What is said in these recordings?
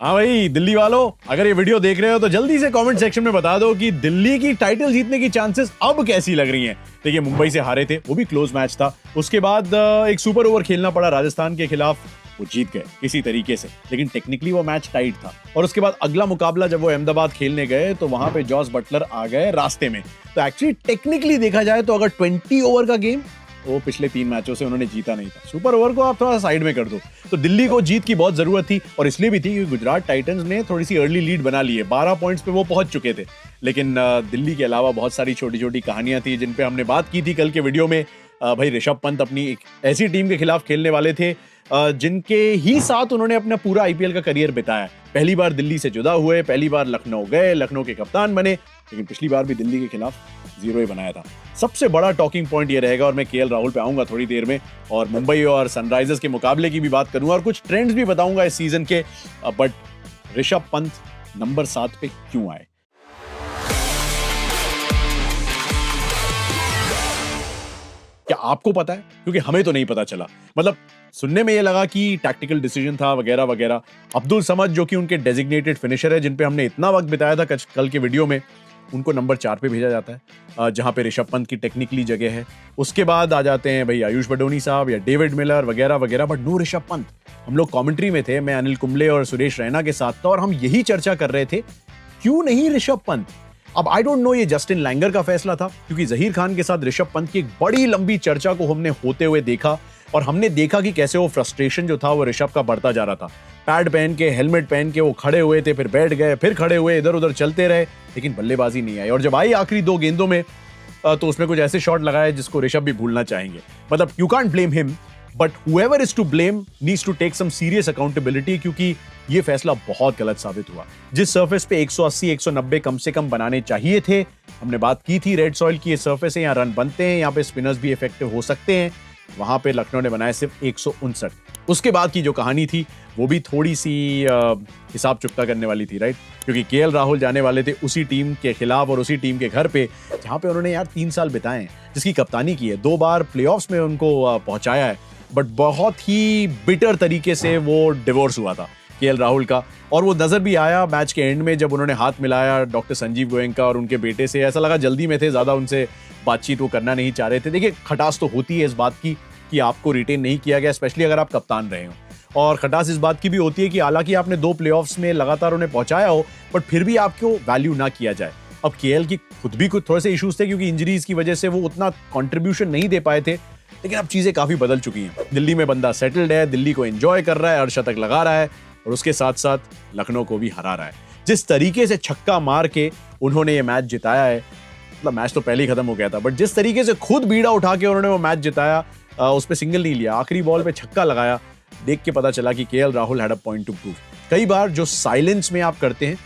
हाँ भाई, दिल्ली वालों, अगर ये वीडियो देख रहे हो तो जल्दी से कमेंट सेक्शन में बता दो कि दिल्ली की टाइटल जीतने की चांसेस अब कैसी लग रही हैं। देखिए, मुंबई से हारे थे, वो भी क्लोज मैच था। उसके बाद एक सुपर ओवर खेलना पड़ा राजस्थान के खिलाफ, वो जीत गए किसी तरीके से, लेकिन टेक्निकली वो मैच टाइट था। और उसके बाद अगला मुकाबला जब वो अहमदाबाद खेलने गए तो वहां पे जॉस बटलर आ गए रास्ते में। तो एक्चुअली टेक्निकली देखा जाए तो अगर 20 ओवर का गेम, वो पिछले 3 मैचों से उन्होंने जीता नहीं था। सुपर ओवर को आप थोड़ा साइड में कर दो। तो दिल्ली को जीत की बहुत जरूरत थी, और इसलिए भी थी क्योंकि गुजरात टाइटंस ने थोड़ी सी अर्ली लीड बना ली है। 12 पॉइंट्स पे वो पहुंच चुके थे। लेकिन दिल्ली के अलावा बहुत सारी छोटी छोटी कहानियां थी जिन पे हमने बात की थी कल के वीडियो में। भाई, ऋषभ पंत अपनी एक ऐसी टीम के खिलाफ खेलने वाले थे जिनके ही साथ उन्होंने अपना पूरा आईपीएल का करियर बिताया। पहली बार दिल्ली से जुदा हुए, पहली बार लखनऊ गए, लखनऊ के कप्तान बने, लेकिन पिछली बार भी दिल्ली के खिलाफ 0 ही बनाया था। सबसे बड़ा टॉकिंग पॉइंट ये रहेगा, और मैं केएल राहुल पे आऊंगा थोड़ी देर में, और मुंबई और सनराइजर्स के मुकाबले की भी बात करूंगा, और कुछ ट्रेंड्स भी बताऊंगा इस सीजन के। बट ऋषभ पंत नंबर 7 पे क्यों आए? क्या आपको पता है? क्योंकि हमें तो नहीं पता चला। मतलब सुनने में ये लगा कि टैक्टिकल डिसीजन था वगैरह वगैरह। अब्दुल समद, जो कि उनके डेजिग्नेटेड फिनिशर है, जिन पे हमने इतना वक्त बिताया था कल के वीडियो में, उनको नंबर 4 पे भेजा जाता है, जहां पे ऋषभ पंत की टेक्निकली जगह है। उसके बाद आ जाते हैं भाई आयुष बडोनी साहब या डेविड मिलर वगैरह वगैरह, बट नो ऋषभ पंत। हम लोग कमेंट्री में थे, मैं अनिल कुंबले और सुरेश रैना के साथ था, और हम यही चर्चा कर रहे थे, क्यों नहीं ऋषभ पंत? अब आई डोंट नो ये जस्टिन लैंगर का फैसला था, क्योंकि जहीर खान के साथ ऋषभ पंत की एक बड़ी लंबी चर्चा को हमने होते हुए देखा, और हमने देखा कि कैसे वो फ्रस्ट्रेशन जो था वो ऋषभ का बढ़ता जा रहा था। पैड पहन के, हेलमेट पहन के वो खड़े हुए थे, फिर बैठ गए, फिर खड़े हुए, इधर उधर चलते रहे, लेकिन बल्लेबाजी नहीं आई। और जब आई आखिरी 2 गेंदों में, तो उसमें कुछ ऐसे शॉट लगाए जिसको ऋषभ भी भूलना चाहेंगे। मतलब you can't blame him, but whoever is to blame needs to take some serious accountability, क्योंकि ये फैसला बहुत गलत साबित हुआ। जिस सरफेस पे 180 190 कम से कम बनाने चाहिए थे, हमने बात की थी रेड सॉइल की, ये सरफेस है, यहाँ रन बनते हैं, यहाँ पे स्पिनर्स भी इफेक्टिव हो सकते हैं, वहां पे लखनऊ ने बनाए सिर्फ 159। उसके बाद की जो कहानी थी वो भी थोड़ी सी हिसाब चुकता करने वाली थी, राइट? क्योंकि केएल राहुल जाने वाले थे उसी टीम के खिलाफ और उसी टीम के घर पे जहां पे उन्होंने यार 3 साल बिताए हैं, जिसकी कप्तानी की है, 2 बार प्लेऑफ्स में उनको पहुंचाया है, बट बहुत ही बिटर तरीके से वो डिवोर्स हुआ था केएल राहुल का। और वो नजर भी आया मैच के एंड में, जब उन्होंने हाथ मिलाया डॉक्टर संजीव गोयनका और उनके बेटे से। ऐसा लगा जल्दी में थे, ज्यादा उनसे बातचीत वो करना नहीं चाह रहे थे। देखिए, खटास तो होती है इस बात की कि आपको रिटेन नहीं किया गया, स्पेशली अगर आप कप्तान रहे हो, और खटास इस बात की भी होती है कि हालांकि आपने 2 प्लेऑफ्स में लगातार उन्हें पहुंचाया हो, बट फिर भी आपको वैल्यू ना किया जाए। अब केएल की खुद भी कुछ थोड़े से इश्यूज थे, क्योंकि इंजरीज की वजह से वो उतना कॉन्ट्रीब्यूशन नहीं दे पाए थे, लेकिन अब चीजें काफी बदल चुकी हैं। दिल्ली में बंदा सेटल्ड है, दिल्ली को एंजॉय कर रहा है, अर्धशतक लगा रहा है, और उसके साथ साथ लखनऊ को भी हरा रहा है। जिस तरीके से छक्का मार के उन्होंने ये मैच जिताया है, मतलब मैच तो पहले ही खत्म हो गया था, बट जिस तरीके से खुद बीड़ा उठा के उन्होंने वो मैच जिताया, उस पे सिंगल नहीं लिया, आखिरी बॉल पे छक्का लगाया, देख के पता चला कि KL Rahul had a point two prove. कई बार जो साइलेंस में आप करते हैं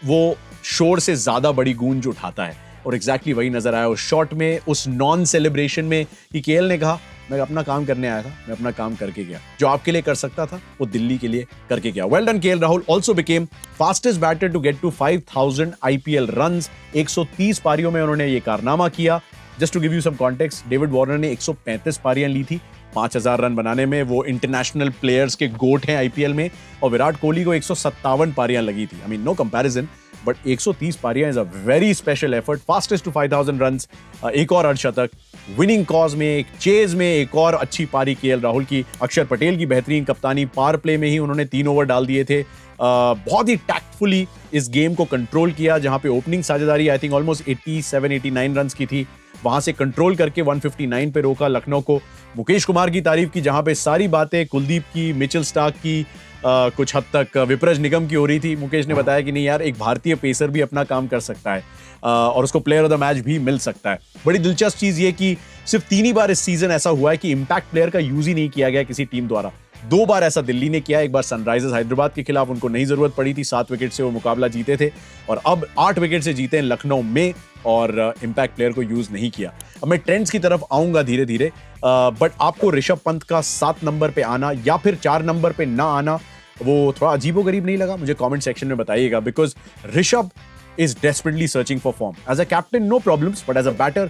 वो शोर से ज्यादा बड़ी गूंज उठाता है, और एग्जैक्टली वही नजर आया उस शॉट में, उस नॉन सेलिब्रेशन में, कि केएल ने कहा मैं अपना काम करने आया था, मैं अपना काम करके गया, जो आपके लिए कर सकता था वो दिल्ली के लिए करके गया। Well done KL Rahul. Also became fastest batter to get to 5000 IPL runs. 130 पारियों में उन्होंने ये कारनामा किया। Just to give you some context, David Warner ने 135 पारियां ली थी 5000 रन बनाने में, वो इंटरनेशनल प्लेयर्स के गोट हैं आईपीएल में, और विराट कोहली को 157 पारियां लगी थी। I mean no comparison, but 130 पारियां is a very special effort. Fastest to 5000 runs, एक और अर्धशतक, विनिंग कॉज में, एक चेज में एक और अच्छी पारी केएल राहुल की। अक्षर पटेल की बेहतरीन कप्तानी, पावर प्ले में ही उन्होंने 3 ओवर डाल दिए थे। बहुत ही टैक्टफुली इस गेम को कंट्रोल किया, जहां पे ओपनिंग साझेदारी आई थिंक ऑलमोस्ट 87-89 रन की थी, वहां से कंट्रोल करके 159 पे रोका लखनऊ को। मुकेश कुमार की तारीफ की, जहां पे सारी बातें कुलदीप की, मिचेल स्टार्क की, कुछ हद तक विपरज निगम की हो रही थी। मुकेश ने बताया कि नहीं यार, एक भारतीय पेसर भी अपना काम कर सकता है, और उसको प्लेयर ऑफ द मैच भी मिल सकता है। बड़ी दिलचस्प चीज ये कि सिर्फ 3 ही बार इस सीजन ऐसा हुआ है कि इंपैक्ट प्लेयर का यूज ही नहीं किया गया किसी टीम द्वारा। 2 बार ऐसा दिल्ली ने किया, एक बार सनराइजर्स हैदराबाद के खिलाफ, उनको नहीं जरूरत पड़ी थी, 7 विकेट से वो मुकाबला जीते थे, और अब 8 विकेट से जीते हैं लखनऊ में, और इंपैक्ट प्लेयर को यूज नहीं किया। अब मैं ट्रेंड्स की तरफ आऊंगा धीरे धीरे, बट आपको ऋषभ पंत का 7 नंबर पे आना या फिर 4 नंबर पे ना आना, वो थोड़ा अजीबोगरीब नहीं लगा? मुझे कमेंट सेक्शन में बताइएगा, because Rishabh is desperately searching for form. As a captain, no problems, but as a batter,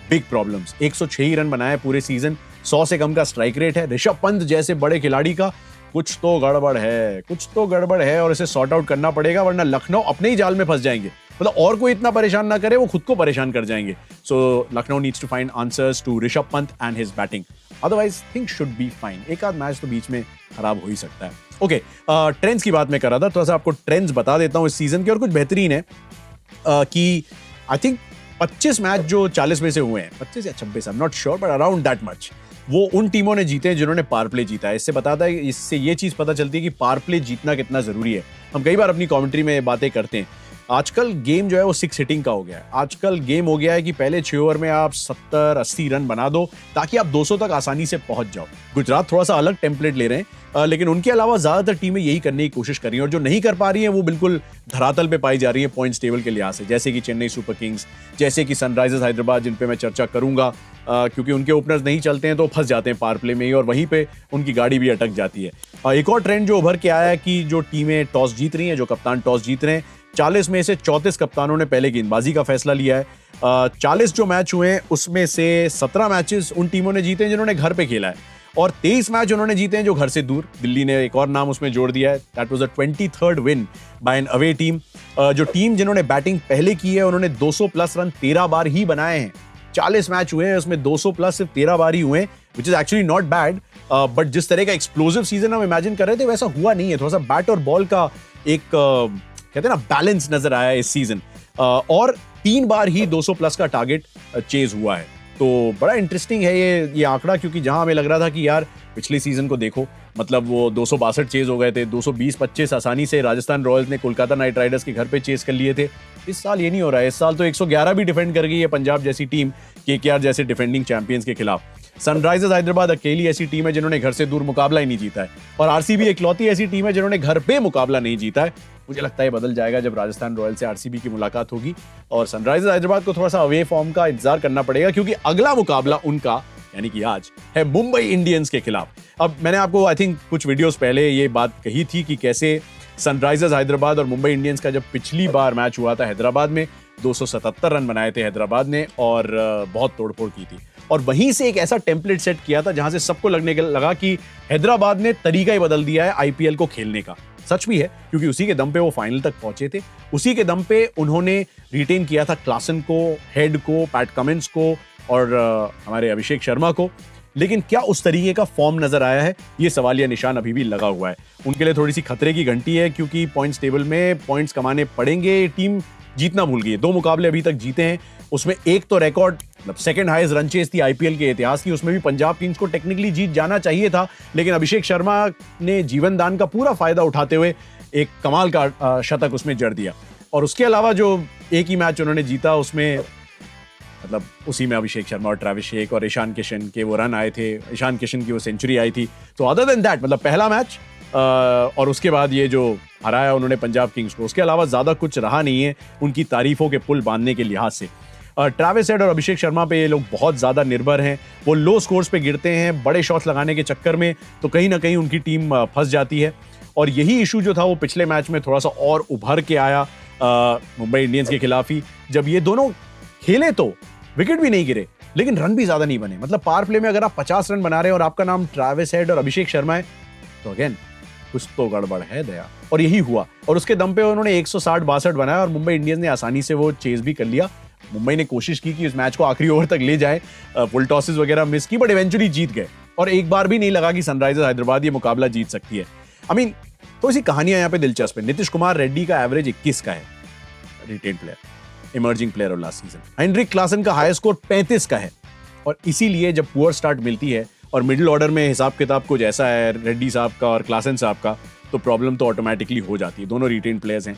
big problems. 106 he run बनाए पूरे सीजन, 100 से कम का स्ट्राइक रेट है। ऋषभ पंत जैसे बड़े खिलाड़ी का कुछ तो गड़बड़ है, कुछ तो गड़बड़ है और इसे सॉर्ट आउट करना पड़ेगा, वरना लखनऊ अपने ही जाल में फंस जाएंगे। मतलब और कोई इतना परेशान ना करे, वो खुद को परेशान कर जाएंगे। So Lucknow needs to find answers to Rishabh Pant and his batting, otherwise things should be fine. एक आध मैच तो बीच में खराब हो ही सकता है। ओके, ट्रेंड्स की बात मैं कर रहा था, थोड़ा सा आपको ट्रेंड्स बता देता हूँ इस सीजन के, और कुछ बेहतरीन है कि आई थिंक 25 मैच जो 40 में से हुए हैं, 25 या 26, I am not sure, but around that much, वो उन टीमों ने जीते हैं जिन्होंने पावर प्ले जीता है। इससे ये चीज पता चलती है कि पावर प्ले जीतना कितना जरूरी है। हम कई बार अपनी कमेंट्री में बातें करते हैं, आजकल गेम जो है वो 6 हिटिंग का हो गया है। आजकल गेम हो गया है कि पहले 6 ओवर में आप 70-80 रन बना दो ताकि आप 200 तक आसानी से पहुंच जाओ। गुजरात थोड़ा सा अलग टेम्पलेट ले रहे हैं, लेकिन उनके अलावा ज्यादातर टीमें यही करने की कोशिश कर रही हैं, और जो नहीं कर पा रही हैं वो बिल्कुल धरातल पे पाई जा रही है पॉइंट्स टेबल के लिहाज से, जैसे कि चेन्नई सुपर किंग्स, जैसे कि सनराइजर्स हैदराबाद, जिन पे मैं चर्चा करूंगा, क्योंकि उनके ओपनर्स नहीं चलते हैं तो फंस जाते हैं पावर प्ले में ही, और वहीं पे उनकी गाड़ी भी अटक जाती है। एक और ट्रेंड जो उभर के आया है कि जो टीमें टॉस जीत रही हैं, जो कप्तान टॉस जीत रहे हैं, 40 में से 34 कप्तानों ने पहले गेंदबाजी का फैसला लिया है। 40 जो मैच हुए हैं उसमें से 17 मैचेस उन टीमों ने जीते हैं जिन्होंने घर पे खेला है, और 23 मैच उन्होंने जीते हैं जो घर से दूर। दिल्ली ने एक और नाम उसमें जोड़ दिया है, that was the 23rd win bye N away team. जो टीम जिन्होंने बैटिंग पहले की है उन्होंने 200 प्लस रन 13 बार ही बनाए हैं। 40 मैच हुए हैं, उसमें 200 प्लस सिर्फ 13 बार ही हुए हैं, which is actually not bad, but जिस तरह का एक्सप्लोसिव सीजन हम इमेजिन कर रहे थे वैसा हुआ नहीं है। थोड़ा सा बैट और बॉल का एक कहते हैं ना बैलेंस नजर आया इस सीजन, और 3 बार ही 200 प्लस का टारगेट चेज हुआ है। तो बड़ा इंटरेस्टिंग है ये आंकड़ा, क्योंकि जहां हमें लग रहा था कि यार पिछले सीजन को देखो, मतलब वो 262 चेज हो गए थे, 220-25 आसानी से राजस्थान रॉयल्स ने कोलकाता नाइट राइडर्स के घर पे चेज कर लिए थे। इस साल ये नहीं हो रहा है। इस साल तो 111 भी डिफेंड कर गई है पंजाब जैसी टीम केकेआर जैसे डिफेंडिंग चैंपियंस के खिलाफ। सनराइजर्स हैदराबाद अकेली ऐसी टीम है जिन्होंने घर से दूर मुकाबला ही नहीं जीता है, और आरसीबी इकलौती ऐसी टीम है जिन्होंने घर पे मुकाबला नहीं जीता है। मुझे लगता है बदल जाएगा जब राजस्थान रॉयल्स से आरसीबी की मुलाकात होगी, और सनराइजर्स हैदराबाद को थोड़ा सा अवे फॉर्म का इंतजार करना पड़ेगा, क्योंकि अगला मुकाबला उनका यानी कि आज है मुंबई इंडियंस के खिलाफ। अब मैंने आपको आई थिंक कुछ वीडियोस पहले ये बात कही थी कि कैसे सनराइजर्स हैदराबाद और मुंबई इंडियंस का जब पिछली बार मैच हुआ था हैदराबाद में, 277 रन बनाए थे हैदराबाद ने और बहुत तोड़फोड़ की थी, और वहीं से एक ऐसा टेम्पलेट सेट किया था जहां से सबको लगा कि हैदराबाद ने तरीका ही बदल दिया है आईपीएल को खेलने का। सच भी है, क्योंकि उसी के दम पे वो फाइनल तक पहुंचे थे, उसी के दम पे उन्होंने रिटेन किया था क्लासन को, हेड को, पैट कमिंस को और हमारे अभिषेक शर्मा को। लेकिन क्या उस तरीके का फॉर्म नजर आया है, ये सवालिया निशान अभी भी लगा हुआ है। उनके लिए थोड़ी सी खतरे की घंटी है, क्योंकि पॉइंट्स टेबल में पॉइंट्स कमाने पड़ेंगे। टीम जीतना भूल गई है, 2 मुकाबले अभी तक जीते हैं, उसमें एक तो रिकॉर्ड मतलब सेकंड हाईएस्ट रन चेस थी आईपीएल के इतिहास की, उसमें भी पंजाब किंग्स को टेक्निकली जीत जाना चाहिए था, लेकिन अभिषेक शर्मा ने जीवन दान का पूरा फायदा उठाते हुए एक कमाल का शतक उसमें जड़ दिया। और उसके अलावा जो एक ही मैच उन्होंने जीता, उसमें मतलब उसी में अभिषेक शर्मा और ट्रेविस शेक और ईशान किशन के वो रन आए थे, ईशान किशन की वो सेंचुरी आई थी। तो अदर देन दैट, मतलब पहला मैच और उसके बाद ये जो हराया उन्होंने पंजाब किंग्स को, उसके अलावा ज्यादा कुछ रहा नहीं है उनकी तारीफों के पुल बांधने के लिहाज से। ट्रेविस हेड और अभिषेक शर्मा पे ये लोग बहुत ज्यादा निर्भर हैं। वो लो स्कोर्स पे गिरते हैं बड़े शॉट्स लगाने के चक्कर में, तो कहीं ना कहीं उनकी टीम फंस जाती है। और यही इशू जो था वो पिछले मैच में थोड़ा सा और उभर के आया मुंबई इंडियंस के खिलाफ ही, जब ये दोनों खेले तो विकेट भी नहीं गिरे लेकिन रन भी ज्यादा नहीं बने। मतलब पावर प्ले में अगर आप 50 रन बना रहे हैं और आपका नाम ट्रेविस हेड और अभिषेक शर्मा है, तो अगेन कुछ तो गड़बड़ है दया। और यही हुआ, और उसके दम पे उन्होंने 160-62 बनाया और मुंबई इंडियंस ने आसानी से वो चेज भी कर लिया। मुंबई ने कोशिश की कि इस मैच को आखिरी ओवर तक ले जाए, फुल टॉसेस वगैरह मिस की, बट इवेंचुअली जीत गए। और एक बार भी नहीं लगा कि सनराइजर्स हैदराबाद ये मुकाबला जीत सकती है। आई मीन तो इसी कहानियां यहाँ पे दिलचस्प है। नीतीश कुमार रेड्डी का एवरेज 21 का है, retain player, emerging player of last season. Heinrich Klaasen का हाईएस्ट स्कोर 35 का है, और इसीलिए जब पुअर स्टार्ट मिलती है और मिडिल ऑर्डर में हिसाब किताब कुछ ऐसा है रेड्डी साहब का और क्लासन साहब का, तो प्रॉब्लम तो ऑटोमेटिकली हो जाती है। दोनों रिटेन प्लेयर्स हैं।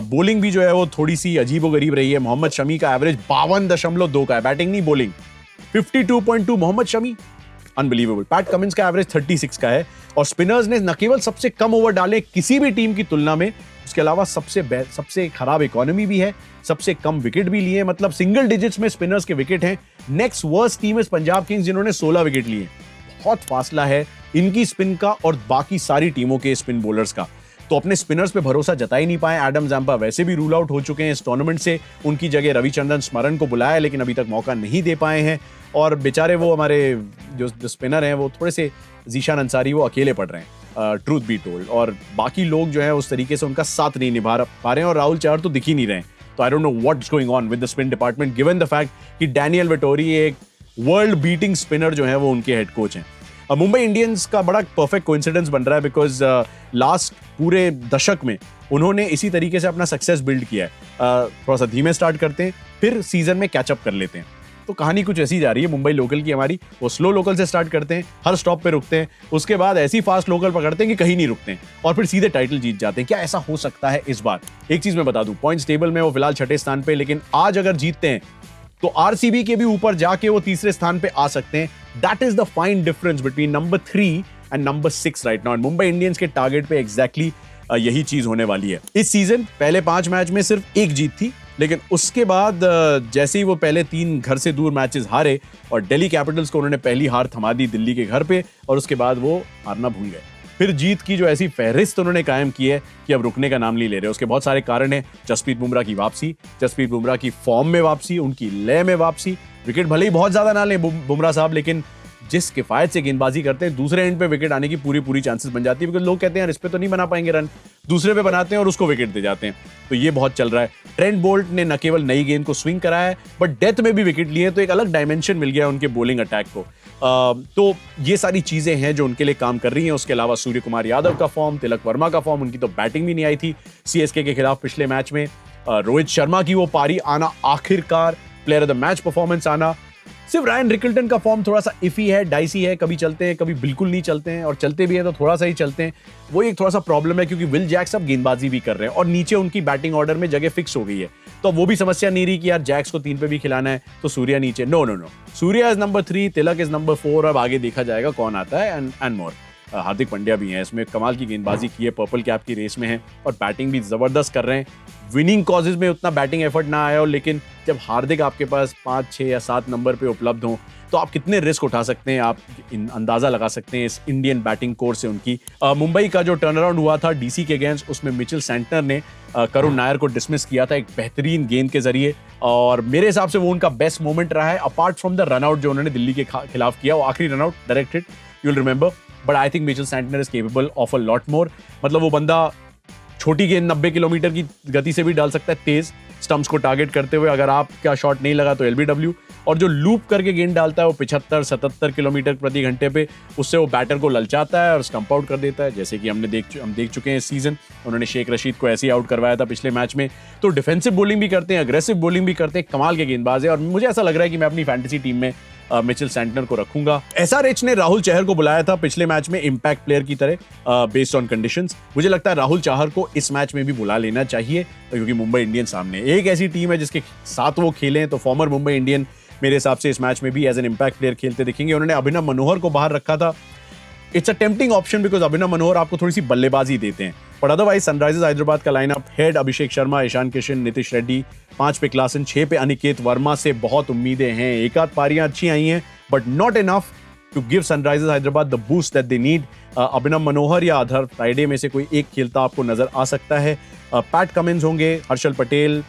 बॉलिंग भी जो है वो थोड़ी सी अजीबोगरीब रही है। मोहम्मद शमी का एवरेज 52.2 का है, बैटिंग नहीं bowling. 52.2 Mohammed Shami, unbelievable. Pat Cummins का एवरेज 36 का है, और स्पिनर्स ने न केवल सबसे कम ओवर डाले किसी भी टीम की तुलना में, उसके अलावा सबसे खराब इकोनॉमी भी है, सबसे कम विकेट भी लिए। मतलब सिंगल डिजिट्स में स्पिनर्स के विकेट हैं। नेक्स्ट वर्स्ट टीम है पंजाब किंग्स जिन्होंने 16 विकेट लिए। बहुत फासला है इनकी स्पिन का और बाकी सारी टीमों के स्पिन बॉलर्स का। तो अपने स्पिनर्स पे भरोसा जता ही नहीं पाए। एडम जैम्पा वैसे भी रूल आउट हो चुके हैं इस टूर्नामेंट से, उनकी जगह रविचंद्रन स्मरण को बुलाया लेकिन अभी तक मौका नहीं दे पाए हैं। और बेचारे वो हमारे जो स्पिनर हैं वो थोड़े से जीशान अंसारी वो अकेले पड़ रहे हैं। ट्रूथ बी टोल्ड, और बाकी लोग जो है उस तरीके से उनका साथ नहीं निभा पा रहे हैं और राहुल चहर तो दिख ही नहीं रहे हैं। तो I don't know what's going on with the spin department given the fact कि डैनियल वेटोरी एक वर्ल्ड बीटिंग स्पिनर जो है वो उनके हेड कोच हैं। मुंबई इंडियंस का बड़ा परफेक्ट कोइंसिडेंस बन रहा है बिकॉज लास्ट पूरे दशक में उन्होंने इसी तरीके से अपना सक्सेस बिल्ड किया है। थोड़ा सा धीमे स्टार्ट करते हैं, फिर सीजन में कैचअप कर लेते हैं। तो कहानी कुछ ऐसी जा रही है मुंबई लोकल की हमारी। वो स्लो लोकल से स्टार्ट करते हैं, हर स्टॉप पे रुकते हैं, उसके बाद ऐसी फास्ट लोकल पकड़ते हैं कि कहीं नहीं रुकते हैं और फिर सीधे टाइटल जीत जाते हैं। क्या ऐसा हो सकता है इस बार? एक चीज मैं बता दूं, पॉइंट्स टेबल में वो फिलहाल 6ठे स्थान पे, लेकिन आज अगर जीतते हैं तो आरसीबी के भी ऊपर जाके वो तीसरे स्थान पे आ सकते हैं। That is the fine difference between number 3 and number 6 right now. Mumbai Indians के टारगेट पे एग्जैक्टली यही चीज होने वाली है। इस सीजन पहले 5 मैच में सिर्फ एक जीत थी, लेकिन उसके बाद जैसे ही वो पहले 3 घर से दूर मैचेस हारे और दिल्ली कैपिटल्स को उन्होंने पहली हार थमा दी दिल्ली के घर पे, और उसके बाद वो हारना भूल गए। फिर जीत की जो ऐसी फहरिस्त उन्होंने कायम की है कि अब रुकने का नाम नहीं ले रहे। उसके बहुत सारे कारण हैं। जसप्रीत बुमराह की वापसी, जसप्रीत बुमराह की फॉर्म में वापसी, उनकी लय में वापसी। विकेट भले ही बहुत ज्यादा ना लें बुमराह साहब, लेकिन जिस किफायत से गेंदबाजी करते हैं दूसरे एंड पे विकेट आने की पूरी चांसेस बन जाती है। बिकॉज लोग कहते हैं इस पे तो नहीं बना पाएंगे रन, दूसरे पे बनाते हैं और उसको विकेट दे जाते हैं। तो ये बहुत चल रहा है। ट्रेंट बोल्ट ने न केवल नई गेंद को स्विंग कराया है बट डेथ में भी विकेट लिए, तो एक अलग डायमेंशन मिल गया उनके बॉलिंग अटैक को। तो ये सारी चीजें हैं जो उनके लिए काम कर रही हैं। उसके अलावा सूर्य कुमार यादव का फॉर्म, तिलक वर्मा का फॉर्म, उनकी तो बैटिंग भी नहीं आई थी सीएसके के खिलाफ पिछले मैच में। रोहित शर्मा की वो पारी आना, आखिरकार player of the match performance आना। सिर्फ रायन रिकल्टन का फॉर्म थोड़ा सा इफी है, डाइसी है, कभी चलते हैं कभी बिल्कुल नहीं चलते हैं, और चलते भी हैं तो थोड़ा सा ही चलते हैं। वो एक थोड़ा सा प्रॉब्लम है क्योंकि विल जैक्स अब गेंदबाजी भी कर रहे हैं और नीचे उनकी बैटिंग ऑर्डर में जगह फिक्स हो गई है। तो वो भी समस्या नहीं रही कि यार जैक्स को 3 पे भी खिलाना है तो सूर्या नीचे। No, Surya is number 3, Tilak is number 4, अब आगे देखा जाएगा कौन आता है एंड मोर। हार्दिक पांड्या भी हैं इसमें, कमाल की गेंदबाजी की है, पर्पल कैप की रेस में है और बैटिंग भी जबरदस्त कर रहे हैं। विनिंग कॉजेज में उतना बैटिंग एफर्ट ना आया हो, लेकिन जब हार्दिक आपके पास 5, 6 या 7 नंबर पे उपलब्ध हो तो आप कितने रिस्क उठा सकते हैं, आप अंदाजा लगा सकते हैं इस इंडियन बैटिंग कोर से उनकी। मुंबई का जो टर्न अराउंड हुआ था डीसी के अगेंस्ट, उसमें मिचेल सैंटनर ने करुण नायर को डिसमिस किया था एक बेहतरीन गेंद के जरिए, और मेरे हिसाब से वो उनका बेस्ट मोमेंट रहा है अपार्ट फ्रॉम द रनआउट जो उन्होंने दिल्ली के खिलाफ किया। वो आखिरी run out direct hit, you will remember, but I think Mitchell Santner is capable of a lot more. मतलब वो बंदा छोटी गेंद 90 किलोमीटर की गति से भी डाल सकता है तेज स्टंप्स को टारगेट करते हुए, अगर आपका शॉट नहीं लगा तो एलबीडब्ल्यू, और जो लूप करके गेंद डालता है वो 75-77 किलोमीटर प्रति घंटे पे, उससे वो बैटर को ललचाता है और स्टंप आउट कर देता है, जैसे कि हम देख चुके हैं इस सीजन। उन्होंने शेख रशीद को ऐसे ही आउट करवाया था पिछले मैच में। तो डिफेंसिव बॉलिंग भी करते हैं, अग्रेसिव बॉलिंग भी करते हैं, कमाल के गेंदबाज है, और मुझे ऐसा लग रहा है कि मैं अपनी फैंटेसी टीम में मिचेल सैंटनर को रखूंगा। एसआरएच ने राहुल चहर को बुलाया था पिछले मैच में इंपैक्ट प्लेयर की तरह बेस्ड ऑन कंडीशंस। मुझे लगता है राहुल चहर को इस मैच में भी बुला लेना चाहिए क्योंकि मुंबई इंडियंस सामने एक ऐसी टीम है जिसके साथ वो खेलें, तो फॉर्मर मुंबई इंडियन मेरे हिसाब से इस मैच में भी एज एन इंपैक्ट प्लेयर खेलते दिखेंगे। उन्होंने अभिनव मनोहर को बाहर रखा था। It's a tempting option because Abhinav Manohar आपको थोड़ी सी बल्लेबाजी देते हैं, पर अदरवाइज सनराइजर्स हैदराबाद का लाइनअप हेड अभिषेक शर्मा, ईशान किशन, नीतीश रेड्डी, 5 पे क्लासन, 6 पे अनिकेत वर्मा से बहुत उम्मीदें हैं। एक आध पारियां अच्छी आई हैं but not enough to give Sunrisers Hyderabad the boost that they need. Abhinav Manohar या अधर फ्राइडे में से कोई एक खेलता आपको नजर आ सकता है। पैट कमिंस होंगे, Harshal Patel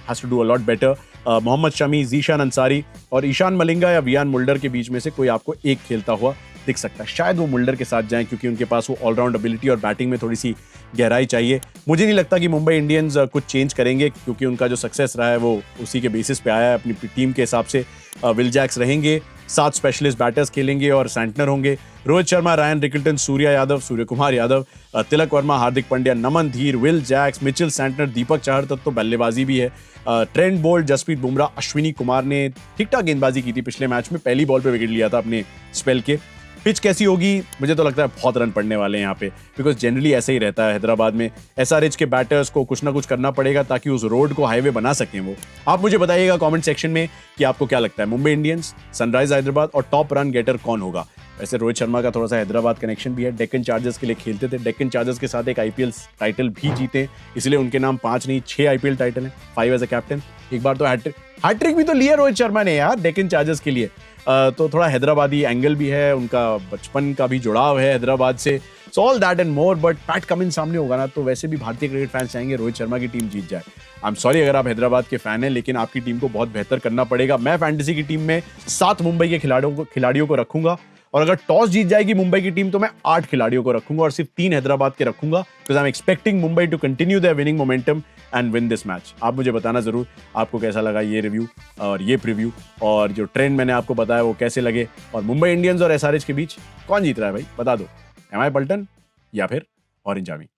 has to do a lot better, Mohammed Shami, Zeeshan Ansari और ईशान मलिंगा या वियान मुल्डर के बीच में से कोई आपको एक खेलता हुआ दिख सकता है। शायद वो मुल्डर के साथ जाएं क्योंकि उनके पास वो ऑलराउंड एबिलिटी और बैटिंग में थोड़ी सी गहराई चाहिए। मुझे नहीं लगता कि मुंबई इंडियंस कुछ चेंज करेंगे क्योंकि उनका जो सक्सेस रहा है वो उसी के बेसिस पे आया है। अपनी टीम के हिसाब से विल जैक्स रहेंगे, 7 स्पेशलिस्ट बैटर्स खेलेंगे और सैंटनर होंगे। रोहित शर्मा, रायन रिकल्टन, सूर्या यादव, सूर्य कुमार यादव, तिलक वर्मा, हार्दिक पांड्या, नमन धीर, Will Jacks, Mitchell Santner, Deepak Chahar तक तो बल्लेबाजी भी है। ट्रेंट बोल्ट, जसप्रीत बुमराह, अश्विनी कुमार ने ठीक ठाक गेंदबाजी की थी पिछले मैच में, पहली बॉल पे विकेट लिया था अपने स्पेल के। पिच कैसी होगी? मुझे तो लगता है बहुत रन पड़ने वाले हैं यहाँ पे बिकॉज जनरली ऐसे ही रहता है हैदराबाद में। एसआरएच के बैटर्स को कुछ ना कुछ करना पड़ेगा ताकि उस रोड को हाईवे बना सकें वो। आप मुझे बताइएगा कमेंट सेक्शन में कि आपको क्या लगता है, मुंबई इंडियंस, सनराइज हैदराबाद और टॉप रन गेटर कौन होगा? वैसे रोहित शर्मा का थोड़ा सा हैदराबाद कनेक्शन भी है, डेक्कन चार्जर्स के लिए खेलते थे, डेक्कन चार्जर्स के साथ एक आईपीएल टाइटल भी जीते, इसलिए उनके नाम 5 नहीं 6 आईपीएल टाइटल हैं, 5 एज अ कैप्टन। एक बार तो हैट्रिक भी तो लिया रोहित शर्मा ने यार डेक्कन चार्जर्स के लिए। तो थोड़ा हैदराबादी एंगल भी है, उनका बचपन का भी जुड़ाव है हैदराबाद से। So all that and more, but PAT Cummins सामने होगा ना तो वैसे भी भारतीय क्रिकेट फैंस चाहेंगे रोहित शर्मा की टीम जीत जाए। आई एम सॉरी अगर आप हैदराबाद के फैन हैं, लेकिन आपकी टीम को बहुत बेहतर करना पड़ेगा। मैं फैंटेसी की टीम में 7 मुंबई के खिलाड़ियों को रखूंगा और अगर टॉस जीत जाएगी मुंबई की टीम तो मैं 8 खिलाड़ियों को रखूंगा और सिर्फ 3 हैदराबाद के रखूंगा, because I am expecting Mumbai to continue their winning momentum and win this match. आप मुझे बताना जरूर आपको कैसा लगा ये रिव्यू और ये प्रीव्यू, और जो ट्रेंड मैंने आपको बताया वो कैसे लगे, और मुंबई इंडियंस और एसआरएच के बीच कौन जीत रहा है भाई, बता दो। एम आई पल्टन या फिर ऑरेंज आर्मी।